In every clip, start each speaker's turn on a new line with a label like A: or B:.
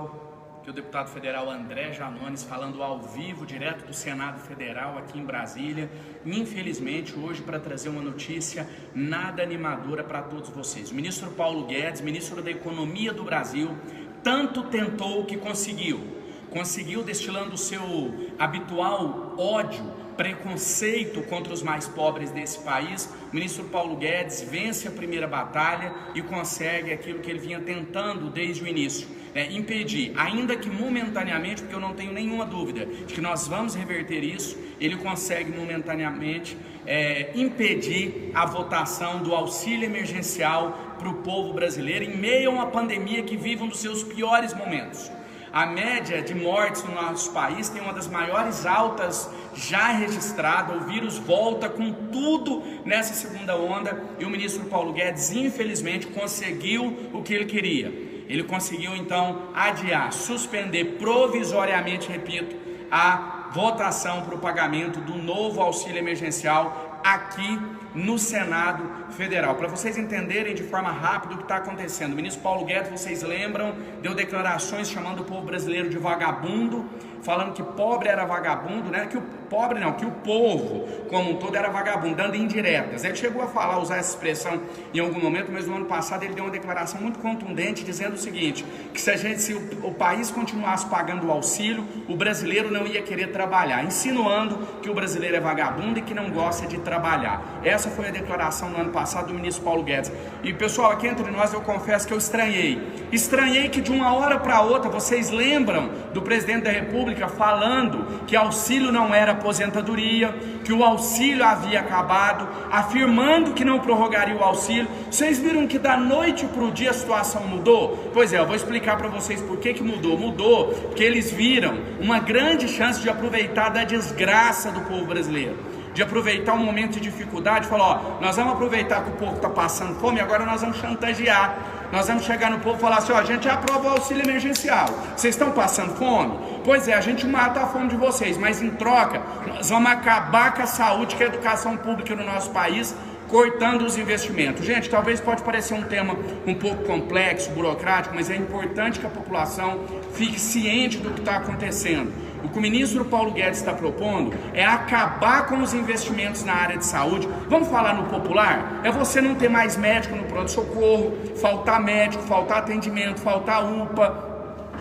A: Aqui o deputado federal André Janones falando ao vivo, direto do Senado Federal aqui em Brasília. Infelizmente, hoje para trazer uma notícia nada animadora para todos vocês. O ministro Paulo Guedes, ministro da Economia do Brasil, tanto tentou que conseguiu destilando o seu habitual ódio, preconceito contra os mais pobres desse país. O ministro Paulo Guedes vence a primeira batalha e consegue aquilo que ele vinha tentando desde o início, impedir, ainda que momentaneamente, porque eu não tenho nenhuma dúvida de que nós vamos reverter isso. Ele consegue momentaneamente impedir a votação do auxílio emergencial para o povo brasileiro em meio a uma pandemia que vive um dos seus piores momentos. A média de mortes no nosso país tem uma das maiores altas já registrada. O vírus volta com tudo nessa segunda onda e o ministro Paulo Guedes, infelizmente, conseguiu o que ele queria. Ele conseguiu, então, adiar, suspender provisoriamente, repito, a votação para o pagamento do novo auxílio emergencial aqui no Senado Federal. Para vocês entenderem de forma rápida o que está acontecendo, o ministro Paulo Guedes, vocês lembram, deu declarações chamando o povo brasileiro de vagabundo, falando que pobre era vagabundo, né? Que o povo como um todo era vagabundo, dando indiretas. Ele chegou a falar, usar essa expressão em algum momento, mas no ano passado ele deu uma declaração muito contundente, dizendo o seguinte, que se o país continuasse pagando o auxílio, o brasileiro não ia querer trabalhar, insinuando que o brasileiro é vagabundo e que não gosta de trabalhar. Essa foi a declaração no ano passado do ministro Paulo Guedes. E pessoal, aqui entre nós eu confesso que eu estranhei que de uma hora para outra, vocês lembram do presidente da República falando que auxílio não era aposentadoria, que o auxílio havia acabado, afirmando que não prorrogaria o auxílio. Vocês viram que da noite para o dia a situação mudou? Pois é, eu vou explicar para vocês por que mudou. Mudou porque eles viram uma grande chance de aproveitar da desgraça do povo brasileiro, de aproveitar um momento de dificuldade, falar, nós vamos aproveitar que o povo está passando fome, agora nós vamos chantagear, nós vamos chegar no povo e falar assim, a gente aprova o auxílio emergencial, vocês estão passando fome? Pois é, a gente mata a fome de vocês, mas em troca, nós vamos acabar com a saúde, com a educação pública no nosso país, cortando os investimentos. Gente, talvez pode parecer um tema um pouco complexo, burocrático, mas é importante que a população fique ciente do que está acontecendo. O que o ministro Paulo Guedes está propondo é acabar com os investimentos na área de saúde. Vamos falar no popular? É você não ter mais médico no pronto-socorro, faltar médico, faltar atendimento, faltar UPA,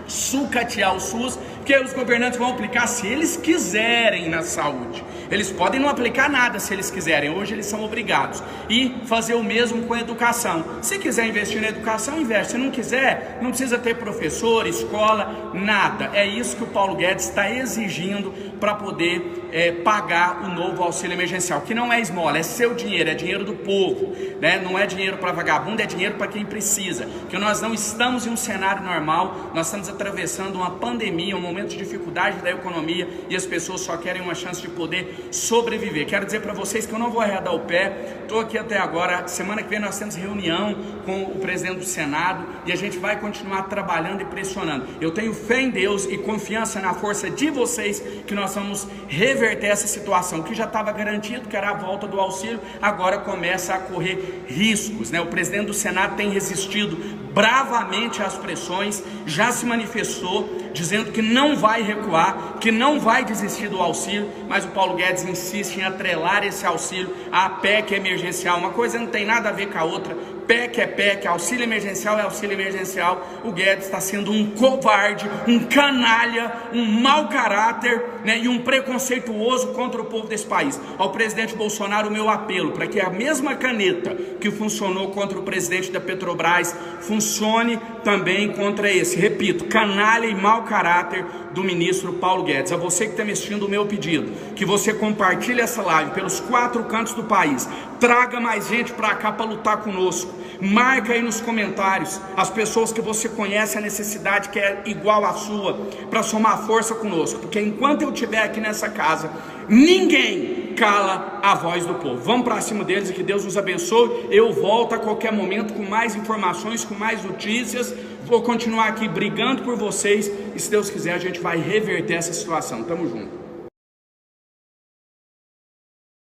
A: sucatear o SUS, porque os governantes vão aplicar se eles quiserem na saúde. Eles podem não aplicar nada se eles quiserem, hoje eles são obrigados. E fazer o mesmo com a educação. Se quiser investir na educação, investe. Se não quiser, não precisa ter professor, escola, nada. É isso que o Paulo Guedes está exigindo para poder pagar o novo auxílio emergencial, que não é esmola, é seu dinheiro, é dinheiro do povo, né? Não é dinheiro para vagabundo, é dinheiro para quem precisa, que nós não estamos em um cenário normal, nós estamos atravessando uma pandemia, um momento de dificuldade da economia e as pessoas só querem uma chance de poder sobreviver. Quero dizer para vocês que eu não vou arredar o pé, estou aqui até agora, semana que vem nós temos reunião com o presidente do Senado e a gente vai continuar trabalhando e pressionando. Eu tenho fé em Deus e confiança na força de vocês que nós vamos reverter essa situação, que já estava garantido, que era a volta do auxílio, agora começa a correr riscos, né? O presidente do Senado tem resistido bravamente às pressões, já se manifestou dizendo que não vai recuar, que não vai desistir do auxílio, mas o Paulo Guedes insiste em atrelar esse auxílio à PEC emergencial. Uma coisa não tem nada a ver com a outra. PEC é PEC, auxílio emergencial é auxílio emergencial. O Guedes está sendo um covarde, um canalha, um mau caráter, né, e um preconceituoso contra o povo desse país. Ao presidente Bolsonaro, o meu apelo para que a mesma caneta que funcionou contra o presidente da Petrobras funcione também contra esse, repito, canalha e mau caráter do ministro Paulo Guedes. A você que está me assistindo, o meu pedido, que você compartilhe essa live pelos 4 cantos do país, traga mais gente para cá para lutar conosco, marca aí nos comentários as pessoas que você conhece, a necessidade que é igual à sua, para somar força conosco, porque enquanto eu estiver aqui nessa casa, ninguém cala a voz do povo. Vamos para cima deles e que Deus nos abençoe. Eu volto a qualquer momento com mais informações, com mais notícias. Vou continuar aqui brigando por vocês e, se Deus quiser, a gente vai reverter essa situação. Tamo junto.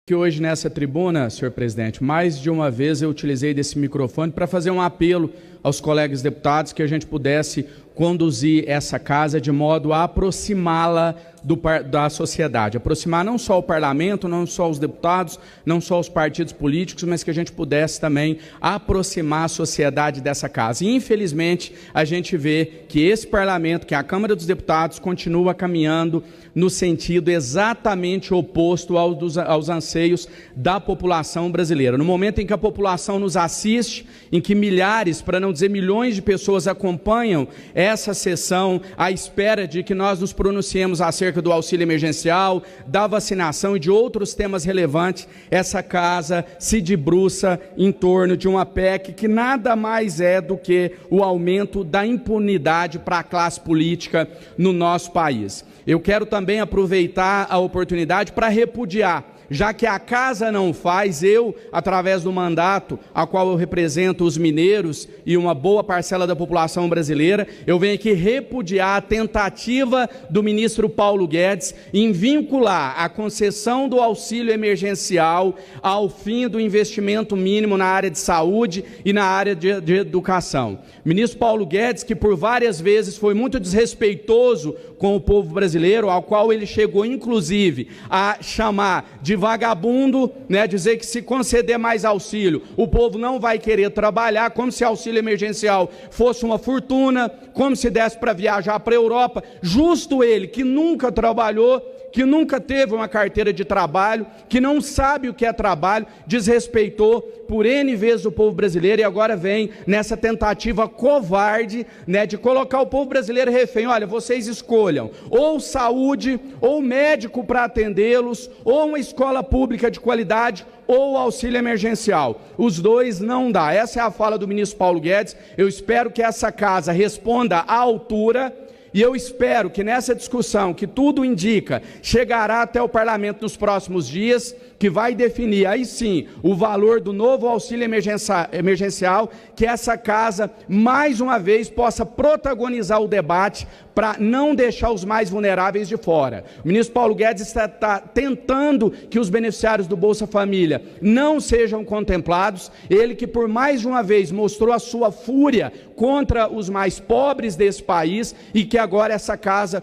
A: Que hoje nessa tribuna, senhor presidente, mais de uma vez eu utilizei desse microfone para fazer um apelo aos colegas deputados que a gente pudesse conduzir essa casa de modo a aproximá-la da sociedade, aproximar não só o parlamento, não só os deputados, não só os partidos políticos, mas que a gente pudesse também aproximar a sociedade dessa casa. E, infelizmente, a gente vê que esse parlamento, que é a Câmara dos Deputados, continua caminhando no sentido exatamente oposto aos anseios da população brasileira. No momento em que a população nos assiste, em que milhares, para não dizer milhões de pessoas acompanham essa sessão à espera de que nós nos pronunciemos acerca do auxílio emergencial, da vacinação e de outros temas relevantes, essa casa se debruça em torno de uma PEC que nada mais é do que o aumento da impunidade para a classe política no nosso país. Eu quero também aproveitar a oportunidade para repudiar, já que a casa não faz, eu, através do mandato a qual eu represento os mineiros e uma boa parcela da população brasileira, eu venho aqui repudiar a tentativa do ministro Paulo Guedes em vincular a concessão do auxílio emergencial ao fim do investimento mínimo na área de saúde e na área de educação. O ministro Paulo Guedes, que por várias vezes foi muito desrespeitoso com o povo brasileiro, ao qual ele chegou inclusive a chamar de vagabundo, dizer que se conceder mais auxílio, o povo não vai querer trabalhar, como se auxílio emergencial fosse uma fortuna, como se desse para viajar para a Europa. Justo ele, que nunca trabalhou, que nunca teve uma carteira de trabalho, que não sabe o que é trabalho, desrespeitou por N vezes o povo brasileiro e agora vem nessa tentativa covarde, de colocar o povo brasileiro refém. Olha, vocês escolham ou saúde, ou médico para atendê-los, ou uma escola pública de qualidade, ou auxílio emergencial. Os dois não dá. Essa é a fala do ministro Paulo Guedes. Eu espero que essa casa responda à altura. E eu espero que nessa discussão, que tudo indica, chegará até o parlamento nos próximos dias, que vai definir, aí sim, o valor do novo auxílio emergencial, que essa casa, mais uma vez, possa protagonizar o debate para não deixar os mais vulneráveis de fora. O ministro Paulo Guedes está tentando que os beneficiários do Bolsa Família não sejam contemplados, ele que por mais de uma vez mostrou a sua fúria contra os mais pobres desse país e que agora essa casa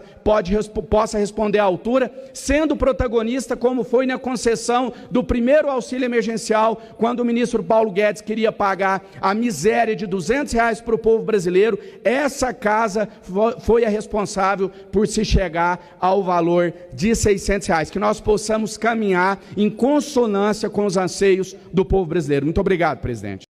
A: possa responder à altura, sendo protagonista como foi na concessão do primeiro auxílio emergencial, quando o ministro Paulo Guedes queria pagar a miséria de R$200 para o povo brasileiro. Essa casa foi a responsável por se chegar ao valor de R$600, que nós possamos caminhar em consonância com os anseios do povo brasileiro. Muito obrigado, presidente.